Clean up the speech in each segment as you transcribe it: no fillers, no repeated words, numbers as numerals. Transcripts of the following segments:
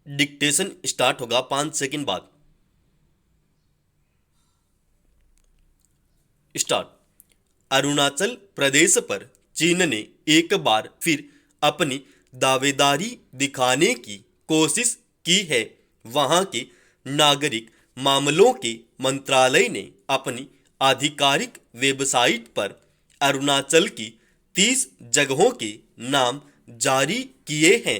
Dictation start होगा 5 second बाद। Start. Arunachal Pradesh पर चीन ने एक बार फिर अपनी दावेदारी दिखाने की कोशिश की है। वहां के नागरिक मामलों के मंत्रालय ने अपनी आधिकारिक वेबसाइट पर अरुणाचल की 30 जगहों के नाम जारी किए हैं।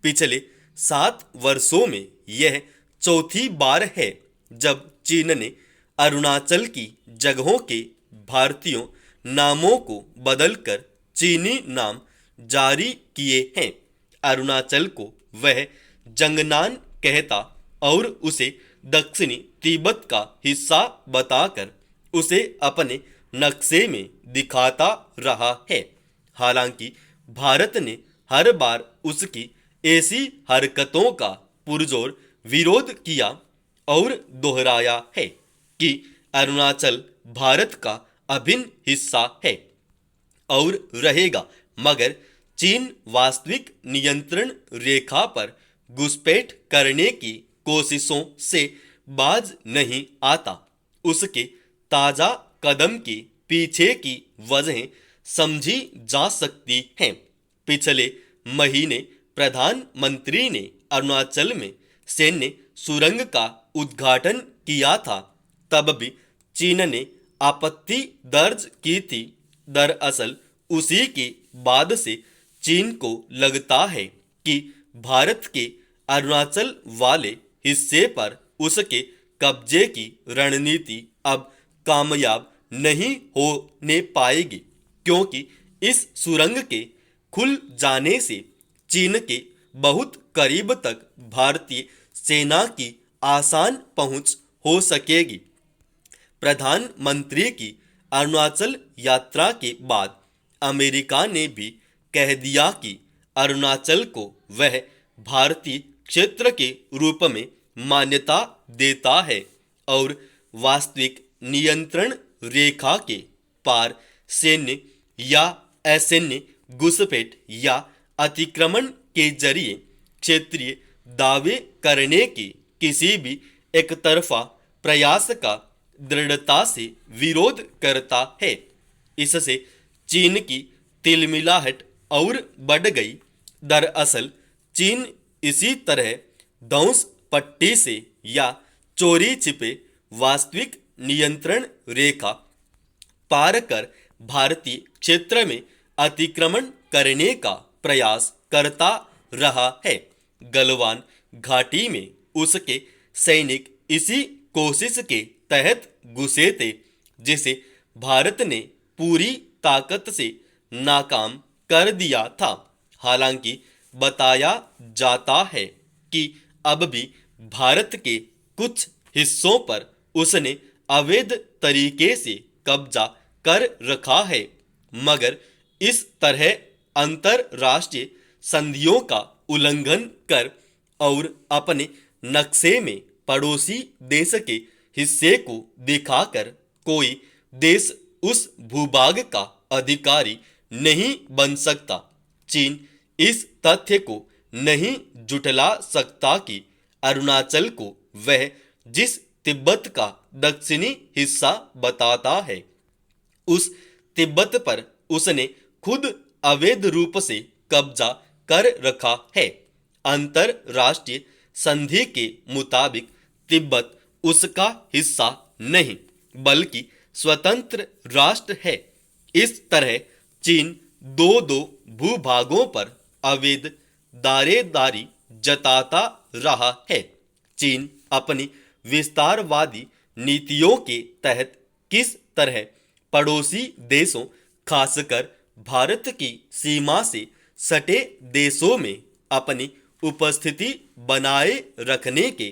पिछले 7 वर्षों में यह चौथी बार है जब चीन ने अरुणाचल की जगहों के भारतीयों नामों को बदलकर चीनी नाम जारी किए हैं। अरुणाचल को वह जंगनान कहता और उसे दक्षिणी तिब्बत का हिस्सा बताकर उसे अपने नक्शे में दिखाता रहा है। हालांकि भारत ने हर बार उसकी ऐसी हरकतों का पुरजोर विरोध किया और दोहराया है कि अरुणाचल भारत का अभिन्न हिस्सा है और रहेगा, मगर चीन वास्तविक नियंत्रण रेखा पर घुसपैठ करने की कोशिशों से बाज नहीं आता। उसके ताजा कदम के पीछे की वजह समझी जा सकती हैं। पिछले महीने प्रधानमंत्री ने अरुणाचल में सैन्य सुरंग का उद्घाटन किया था, तब भी चीन ने आपत्ति दर्ज की थी। दरअसल उसी के बाद से चीन को लगता है कि भारत के अरुणाचल वाले हिस्से पर उसके कब्जे की रणनीति अब कामयाब नहीं होने पाएगी, क्योंकि इस सुरंग के खुल जाने से चीन के बहुत करीब तक भारतीय सेना की आसान पहुंच हो सकेगी। प्रधानमंत्री की अरुणाचल यात्रा के बाद अमेरिका ने भी कह दिया कि अरुणाचल को वह भारतीय क्षेत्र के रूप में मान्यता देता है और वास्तविक नियंत्रण रेखा के पार सैन्य या असैन्य घुसपैठ या अतिक्रमण के जरिए क्षेत्रीय दावे करने के किसी भी एकतरफा प्रयास का दृढ़ता से विरोध करता है। इससे चीन की तिलमिलाहट और बढ़ गई। दरअसल चीन इसी तरह धौंस पट्टी से या चोरी छिपे वास्तविक नियंत्रण रेखा पार कर भारतीय क्षेत्र में अतिक्रमण करने का प्रयास करता रहा है। गलवान घाटी में उसके सैनिक इसी कोशिश के तहत घुसे थे, जिसे भारत ने पूरी ताकत से नाकाम कर दिया था। हालांकि बताया जाता है कि अब भी भारत के कुछ हिस्सों पर उसने अवैध तरीके से कब्जा कर रखा है, मगर इस तरह अंतरराष्ट्रीय संधियों का उल्लंघन कर और अपने नक्शे में पड़ोसी देश के हिस्से को दिखाकर कोई देश उस भूभाग का अधिकारी नहीं बन सकता। चीन इस तथ्य को नहीं जुटला सकता कि अरुणाचल को वह जिस तिब्बत का दक्षिणी हिस्सा बताता है, उस तिब्बत पर उसने खुद अवैध रूप से कब्जा कर रखा है। अंतरराष्ट्रीय संधि के मुताबिक तिब्बत उसका हिस्सा नहीं बल्कि स्वतंत्र राष्ट्र है। इस तरह चीन दो दो भूभागों पर अवैध दायरेदारी जताता रहा है। चीन अपनी विस्तारवादी नीतियों के तहत किस तरह पड़ोसी देशों, खासकर भारत की सीमा से सटे देशों में अपनी उपस्थिति बनाए रखने के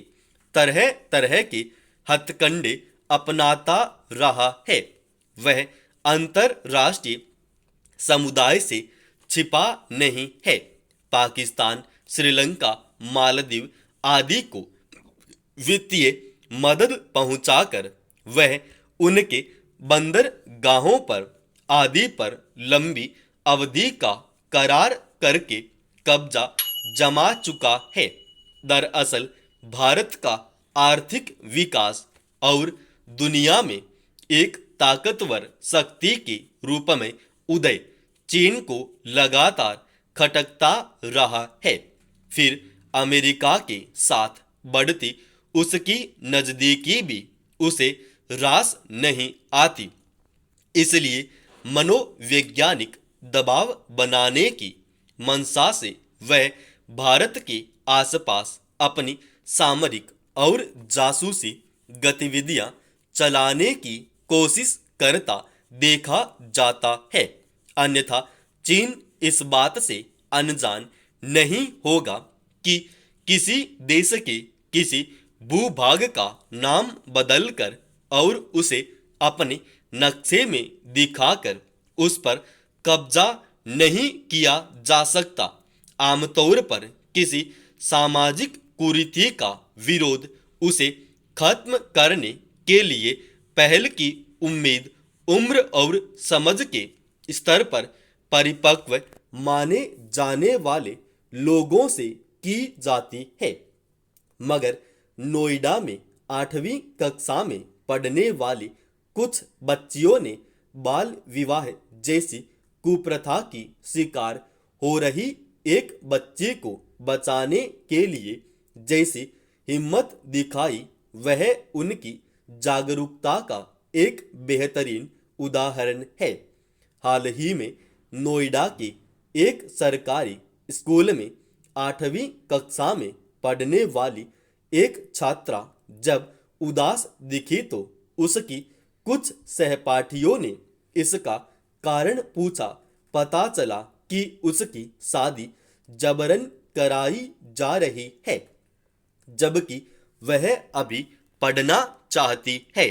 तरह तरह के हथकंडे अपनाता रहा है, वह अंतरराष्ट्रीय समुदाय से छिपा नहीं है। पाकिस्तान, श्रीलंका, मालदीव आदि को वित्तीय मदद पहुंचाकर वह उनके बंदरगाहों पर आदि पर लंबी अवधि का करार करके कब्जा जमा चुका है। दरअसल भारत का आर्थिक विकास और दुनिया में एक ताकतवर शक्ति के रूप में उदय चीन को लगातार खटकता रहा है। फिर अमेरिका के साथ बढ़ती उसकी नजदीकी भी उसे रास नहीं आती, इसलिए मनोवैज्ञानिक दबाव बनाने की मंशा से वह भारत के आसपास अपनी सामरिक और जासूसी गतिविधियां चलाने की कोशिश करता देखा जाता है। अन्यथा चीन इस बात से अनजान नहीं होगा कि किसी देश के किसी भूभाग का नाम बदलकर और उसे अपने नक्शे में दिखाकर उस पर कब्जा नहीं किया जा सकता। आमतौर पर किसी सामाजिक कुरीति का विरोध उसे खत्म करने के लिए पहल की उम्मीद उम्र और समझ के स्तर पर परिपक्व माने जाने वाले लोगों से की जाती है। मगर नोएडा में 8वीं कक्षा में पढ़ने वाली कुछ बच्चियों ने बाल विवाह जैसी कुप्रथा की शिकार हो रही एक बच्ची को बचाने के लिए जैसी हिम्मत दिखाई, वह उनकी जागरूकता का एक बेहतरीन उदाहरण है। हाल ही में नोएडा के एक सरकारी स्कूल में 8वीं कक्षा में पढ़ने वाली एक छात्रा जब उदास दिखी तो उसकी कुछ सहपाठियों ने इसका कारण पूछा। पता चला कि उसकी शादी जबरन कराई जा रही है, जबकि वह अभी पढ़ना चाहती है।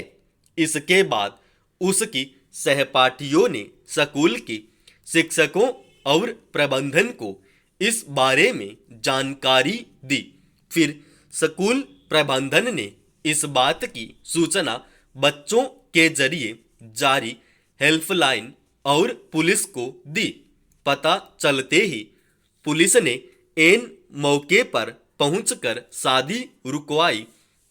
इसके बाद उसकी सहपाठियों ने स्कूल के शिक्षकों और प्रबंधन को इस बारे में जानकारी दी। फिर स्कूल प्रबंधन ने इस बात की सूचना बच्चों के जरिए जारी हेल्पलाइन और पुलिस को दी। पता चलते ही पुलिस ने ऐन मौके पर पहुंचकर शादी रुकवाई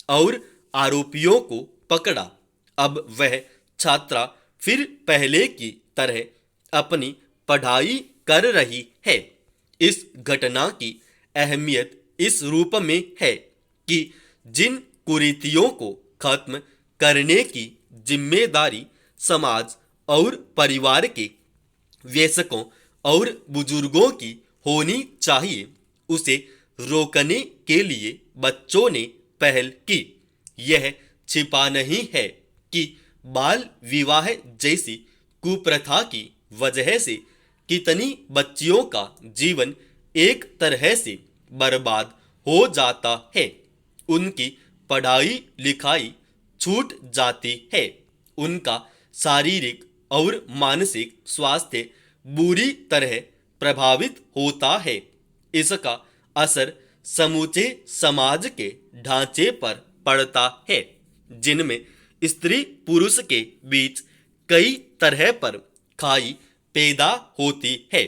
और आरोपियों को पकड़ा। अब वह छात्रा फिर पहले की तरह अपनी पढ़ाई कर रही है। इस घटना की अहमियत इस रूप में है कि जिन कुरीतियों को खत्म करने की जिम्मेदारी समाज और परिवार के वयस्कों और बुजुर्गों की होनी चाहिए, उसे रोकने के लिए बच्चों ने पहल की। यह छिपा नहीं है कि बाल विवाह जैसी कुप्रथा की वजह से कितनी बच्चियों का जीवन एक तरह से बर्बाद हो जाता है। उनकी पढ़ाई लिखाई छूट जाती है, उनका शारीरिक और मानसिक स्वास्थ्य बुरी तरह प्रभावित होता है। इसका असर समूचे समाज के ढांचे पर पड़ता है, जिनमें स्त्री पुरुष के बीच कई तरह पर खाई पैदा होती है।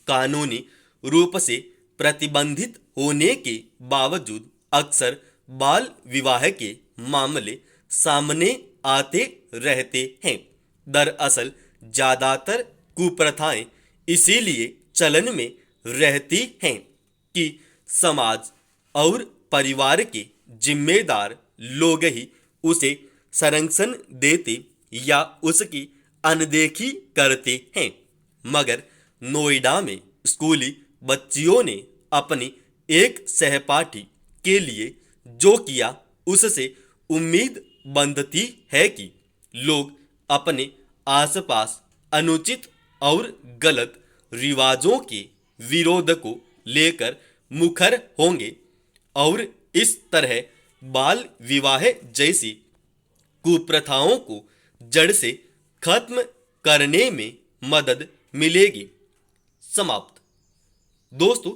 कानूनी रूप से प्रतिबंधित होने के बावजूद अक्सर बाल विवाह के मामले सामने आते रहते हैं। दरअसल ज्यादातर कुप्रथाएं इसीलिए चलन में रहती हैं कि समाज और परिवार के जिम्मेदार लोग ही उसे संरक्षण देते या उसकी अनदेखी करते हैं। मगर नोएडा में स्कूली बच्चियों ने अपनी एक सहपाठी के लिए जो किया, उससे उम्मीद बनती है कि लोग अपने आसपास अनुचित और गलत रिवाजों के विरोध को लेकर मुखर होंगे और इस तरह बाल विवाह जैसी कुप्रथाओं को जड़ से खत्म करने में मदद मिलेगी। समाप्त। दोस्तों,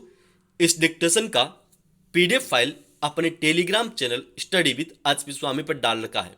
इस डिक्टेशन का PDF फाइल अपने Telegram channel study with HP Swami पर डाल रखा है।